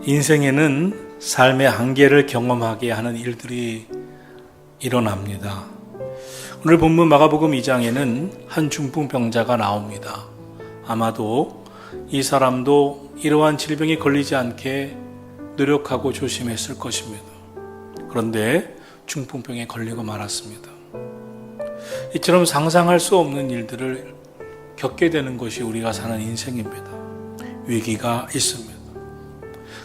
인생에는 삶의 한계를 경험하게 하는 일들이 일어납니다. 오늘 본문 마가복음 2장에는 한 중풍병자가 나옵니다. 아마도 이 사람도 이러한 질병에 걸리지 않게 노력하고 조심했을 것입니다. 그런데 중풍병에 걸리고 말았습니다. 이처럼 상상할 수 없는 일들을 겪게 되는 것이 우리가 사는 인생입니다. 위기가 있습니다.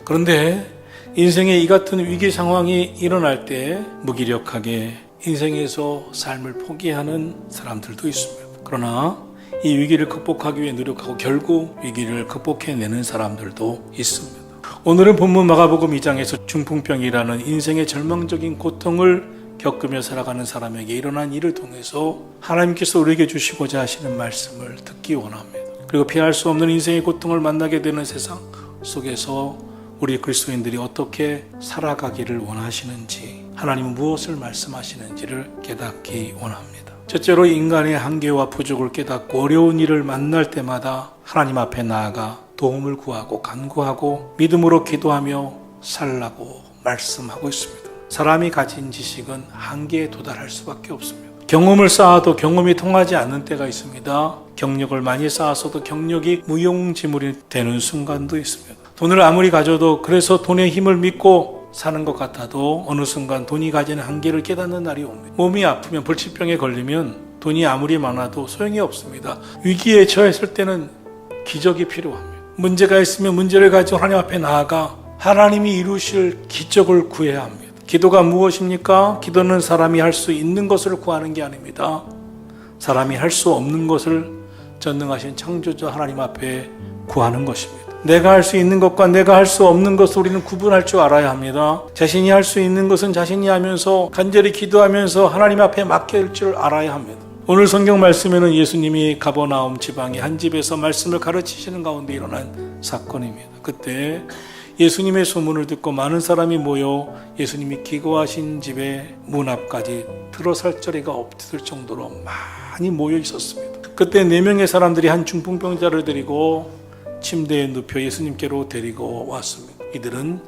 그런데 인생에 이 같은 위기 상황이 일어날 때 무기력하게 인생에서 삶을 포기하는 사람들도 있습니다. 그러나 이 위기를 극복하기 위해 노력하고 결국 위기를 극복해내는 사람들도 있습니다. 오늘은 본문 마가복음 2장에서 중풍병이라는 인생의 절망적인 고통을 겪으며 살아가는 사람에게 일어난 일을 통해서 하나님께서 우리에게 주시고자 하시는 말씀을 듣기 원합니다. 그리고 피할 수 없는 인생의 고통을 만나게 되는 세상 속에서 우리 그리스도인들이 어떻게 살아가기를 원하시는지, 하나님은 무엇을 말씀하시는지를 깨닫기 원합니다. 첫째로 인간의 한계와 부족을 깨닫고 어려운 일을 만날 때마다 하나님 앞에 나아가 도움을 구하고 간구하고 믿음으로 기도하며 살라고 말씀하고 있습니다. 사람이 가진 지식은 한계에 도달할 수밖에 없습니다. 경험을 쌓아도 경험이 통하지 않는 때가 있습니다. 경력을 많이 쌓았어도 경력이 무용지물이 되는 순간도 있습니다. 돈을 아무리 가져도 그래서 돈의 힘을 믿고 사는 것 같아도 어느 순간 돈이 가지는 한계를 깨닫는 날이 옵니다. 몸이 아프면 불치병에 걸리면 돈이 아무리 많아도 소용이 없습니다. 위기에 처했을 때는 기적이 필요합니다. 문제가 있으면 문제를 가지고 하나님 앞에 나아가 하나님이 이루실 기적을 구해야 합니다. 기도가 무엇입니까? 기도는 사람이 할 수 있는 것을 구하는 게 아닙니다. 사람이 할 수 없는 것을 전능하신 창조주 하나님 앞에 구하는 것입니다. 내가 할 수 있는 것과 내가 할 수 없는 것을 우리는 구분할 줄 알아야 합니다. 자신이 할 수 있는 것은 자신이 하면서 간절히 기도하면서 하나님 앞에 맡길 줄 알아야 합니다. 오늘 성경 말씀에는 예수님이 가버나움 지방의 한 집에서 말씀을 가르치시는 가운데 일어난 사건입니다. 그때 예수님의 소문을 듣고 많은 사람이 모여 예수님이 기거하신 집의 문 앞까지 들어설 자리가 없을 정도로 많이 모여 있었습니다. 그때 4명의 사람들이 한 중풍병자를 데리고 침대에 눕혀 예수님께로 데리고 왔습니다. 이들은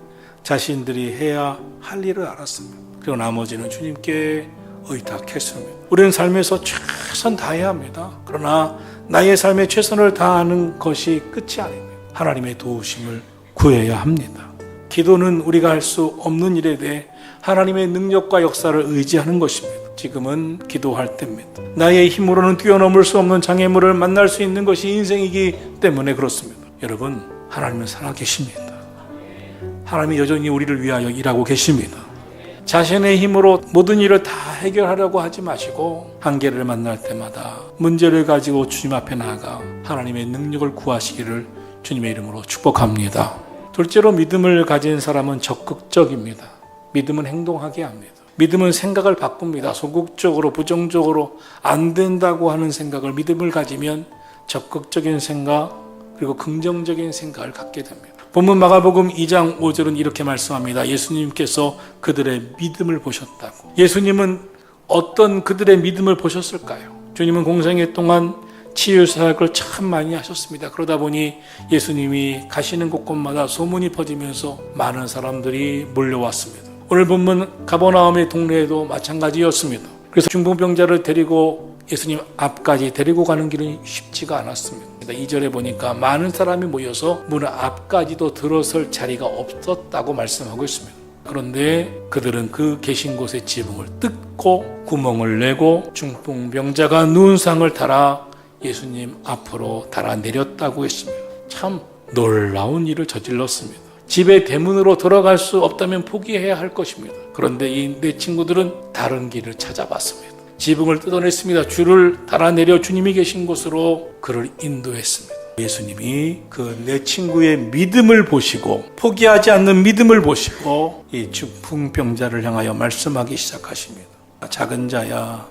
자신들이 해야 할 일을 알았습니다. 그리고 나머지는 주님께 의탁했습니다. 우리는 삶에서 최선 다해야 합니다. 그러나 나의 삶에 최선을 다하는 것이 끝이 아닙니다. 하나님의 도우심을 구해야 합니다. 기도는 우리가 할 수 없는 일에 대해 하나님의 능력과 역사를 의지하는 것입니다. 지금은 기도할 때입니다. 나의 힘으로는 뛰어넘을 수 없는 장애물을 만날 수 있는 것이 인생이기 때문에 그렇습니다. 여러분, 하나님은 살아계십니다. 하나님이 여전히 우리를 위하여 일하고 계십니다. 자신의 힘으로 모든 일을 다 해결하려고 하지 마시고 한계를 만날 때마다 문제를 가지고 주님 앞에 나아가 하나님의 능력을 구하시기를 주님의 이름으로 축복합니다. 둘째로 믿음을 가진 사람은 적극적입니다. 믿음은 행동하게 합니다. 믿음은 생각을 바꿉니다. 소극적으로 부정적으로 안 된다고 하는 생각을 믿음을 가지면 적극적인 생각 그리고 긍정적인 생각을 갖게 됩니다. 본문 마가복음 2장 5절은 이렇게 말씀합니다. 예수님께서 그들의 믿음을 보셨다고. 예수님은 어떤 그들의 믿음을 보셨을까요? 주님은 공생애 동안 치유 사역을 참 많이 하셨습니다. 그러다 보니 예수님이 가시는 곳곳마다 소문이 퍼지면서 많은 사람들이 몰려왔습니다. 오늘 본문 가버나움의 동네에도 마찬가지였습니다. 그래서 중풍병자를 데리고 예수님 앞까지 데리고 가는 길은 쉽지가 않았습니다. 2절에 보니까 많은 사람이 모여서 문 앞까지도 들어설 자리가 없었다고 말씀하고 있습니다. 그런데 그들은 그 계신 곳의 지붕을 뜯고 구멍을 내고 중풍병자가 누운 상을 달아 예수님 앞으로 달아내렸다고 했습니다. 참 놀라운 일을 저질렀습니다. 집의 대문으로 들어갈 수 없다면 포기해야 할 것입니다. 그런데 이 네 친구들은 다른 길을 찾아봤습니다. 지붕을 뜯어냈습니다. 줄을 달아내려 주님이 계신 곳으로 그를 인도했습니다. 예수님이 그 내 친구의 믿음을 보시고 포기하지 않는 믿음을 보시고 이 중풍병자를 향하여 말씀하기 시작하십니다. 작은 자야,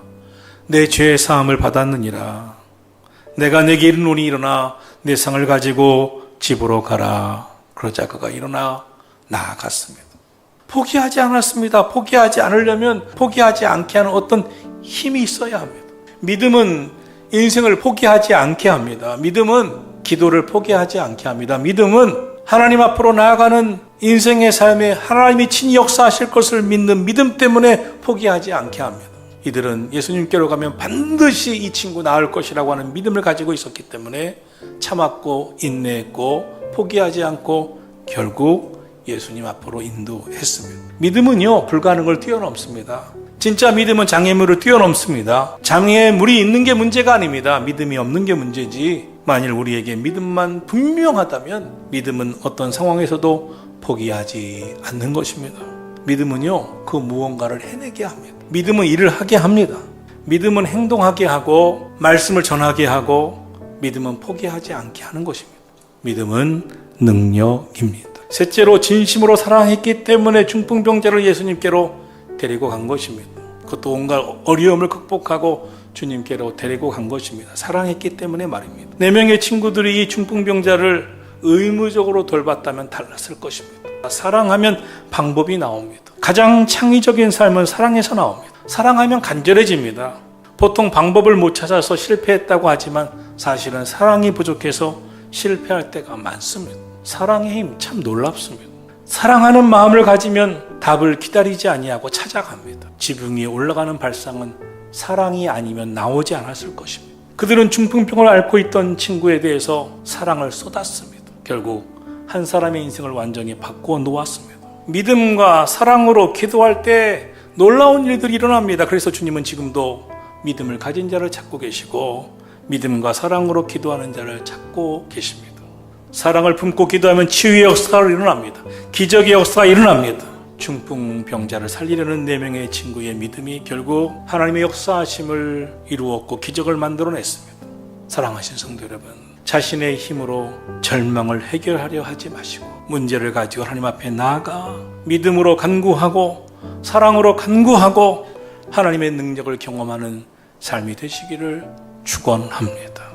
내 죄의 사함을 받았느니라. 내가 내게 이르노니 일어나 내 상을 가지고 집으로 가라. 그러자 그가 일어나 나아갔습니다. 포기하지 않았습니다. 포기하지 않으려면 포기하지 않게 하는 어떤 힘이 있어야 합니다. 믿음은 인생을 포기하지 않게 합니다. 믿음은 기도를 포기하지 않게 합니다. 믿음은 하나님 앞으로 나아가는 인생의 삶에 하나님이 친히 역사하실 것을 믿는 믿음 때문에 포기하지 않게 합니다. 이들은 예수님께로 가면 반드시 이 친구 나을 것이라고 하는 믿음을 가지고 있었기 때문에 참았고 인내했고 포기하지 않고 결국 예수님 앞으로 인도했습니다. 믿음은요, 불가능을 뛰어넘습니다. 진짜 믿음은 장애물을 뛰어넘습니다. 장애물이 있는 게 문제가 아닙니다. 믿음이 없는 게 문제지. 만일 우리에게 믿음만 분명하다면 믿음은 어떤 상황에서도 포기하지 않는 것입니다. 믿음은요, 그 무언가를 해내게 합니다. 믿음은 일을 하게 합니다. 믿음은 행동하게 하고 말씀을 전하게 하고 믿음은 포기하지 않게 하는 것입니다. 믿음은 능력입니다. 셋째로 진심으로 사랑했기 때문에 중풍병자를 예수님께로 데리고 간 것입니다. 그것도 온갖 어려움을 극복하고 주님께로 데리고 간 것입니다. 사랑했기 때문에 말입니다. 4명의 친구들이 이 중풍병자를 의무적으로 돌봤다면 달랐을 것입니다. 사랑하면 방법이 나옵니다. 가장 창의적인 삶은 사랑에서 나옵니다. 사랑하면 간절해집니다. 보통 방법을 못 찾아서 실패했다고 하지만 사실은 사랑이 부족해서 실패할 때가 많습니다. 사랑의 힘 참 놀랍습니다. 사랑하는 마음을 가지면 답을 기다리지 아니하고 찾아갑니다. 지붕 위에 올라가는 발상은 사랑이 아니면 나오지 않았을 것입니다. 그들은 중풍병을 앓고 있던 친구에 대해서 사랑을 쏟았습니다. 결국 한 사람의 인생을 완전히 바꾸어 놓았습니다. 믿음과 사랑으로 기도할 때 놀라운 일들이 일어납니다. 그래서 주님은 지금도 믿음을 가진 자를 찾고 계시고 믿음과 사랑으로 기도하는 자를 찾고 계십니다. 사랑을 품고 기도하면 치유의 역사가 일어납니다. 기적의 역사가 일어납니다. 중풍병자를 살리려는 4명의 친구의 믿음이 결국 하나님의 역사하심을 이루었고 기적을 만들어냈습니다. 사랑하신 성도 여러분, 자신의 힘으로 절망을 해결하려 하지 마시고 문제를 가지고 하나님 앞에 나아가 믿음으로 간구하고 사랑으로 간구하고 하나님의 능력을 경험하는 삶이 되시기를 축원합니다.